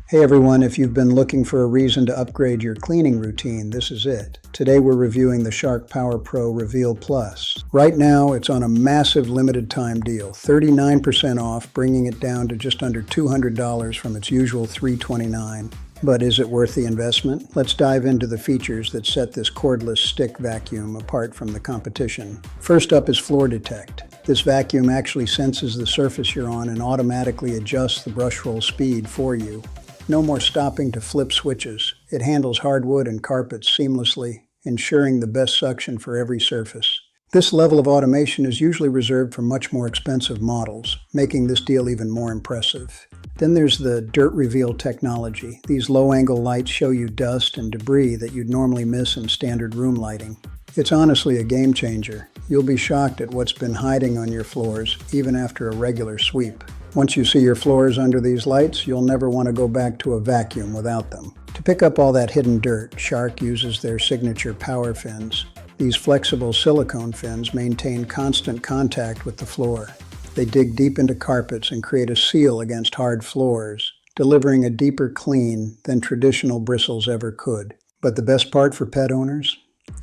Hey everyone, if you've been looking for a reason to upgrade your cleaning routine, this is it. Today we're reviewing the Shark PowerPro Reveal Plus. Right now it's on a massive limited time deal, 39% off, bringing it down to just under $200 from its usual $329. But is it worth the investment? Let's dive into the features that set this cordless stick vacuum apart from the competition. First up is FloorDetect. This vacuum actually senses the surface you're on and automatically adjusts the brush roll speed for you. No more stopping to flip switches. It handles hardwood and carpets seamlessly, ensuring the best suction for every surface. This level of automation is usually reserved for much more expensive models, making this deal even more impressive. Then there's the Dirt Reveal technology. These low-angle lights show you dust and debris that you'd normally miss in standard room lighting. It's honestly a game changer. You'll be shocked at what's been hiding on your floors, even after a regular sweep. Once you see your floors under these lights, you'll never want to go back to a vacuum without them. To pick up all that hidden dirt, Shark uses their signature PowerFins. These flexible silicone fins maintain constant contact with the floor. They dig deep into carpets and create a seal against hard floors, delivering a deeper clean than traditional bristles ever could. But the best part for pet owners?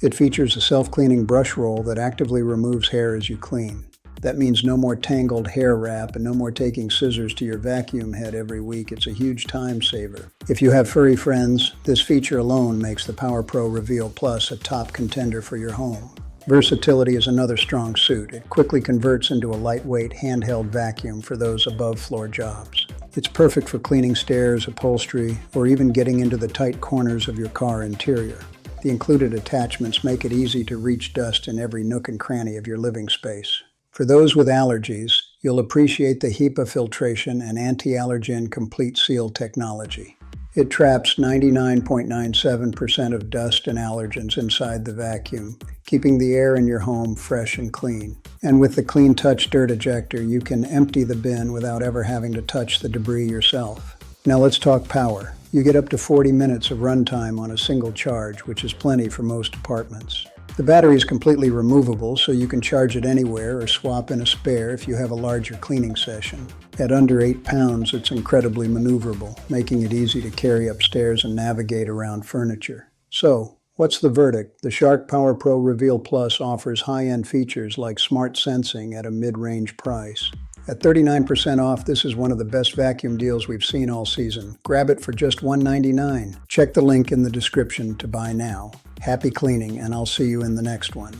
It features a self-cleaning brush roll that actively removes hair as you clean. That means no more tangled hair wrap and no more taking scissors to your vacuum head every week. It's a huge time saver. If you have furry friends, this feature alone makes the PowerPro Reveal Plus a top contender for your home. Versatility is another strong suit. It quickly converts into a lightweight handheld vacuum for those above-floor jobs. It's perfect for cleaning stairs, upholstery, or even getting into the tight corners of your car interior. The included attachments make it easy to reach dust in every nook and cranny of your living space. For those with allergies, you'll appreciate the HEPA filtration and Anti-Allergen Complete Seal technology. It traps 99.97% of dust and allergens inside the vacuum, keeping the air in your home fresh and clean. And with the CleanTouch dirt ejector, you can empty the bin without ever having to touch the debris yourself. Now let's talk power. You get up to 40 minutes of runtime on a single charge, which is plenty for most apartments. The battery is completely removable, so you can charge it anywhere or swap in a spare if you have a larger cleaning session. At under 8 pounds, it's incredibly maneuverable, making it easy to carry upstairs and navigate around furniture. So, what's the verdict? The Shark PowerPro Reveal Plus offers high-end features like smart sensing at a mid-range price. At 39% off, this is one of the best vacuum deals we've seen all season. Grab it for just $199. Check the link in the description to buy now. Happy cleaning, and I'll see you in the next one.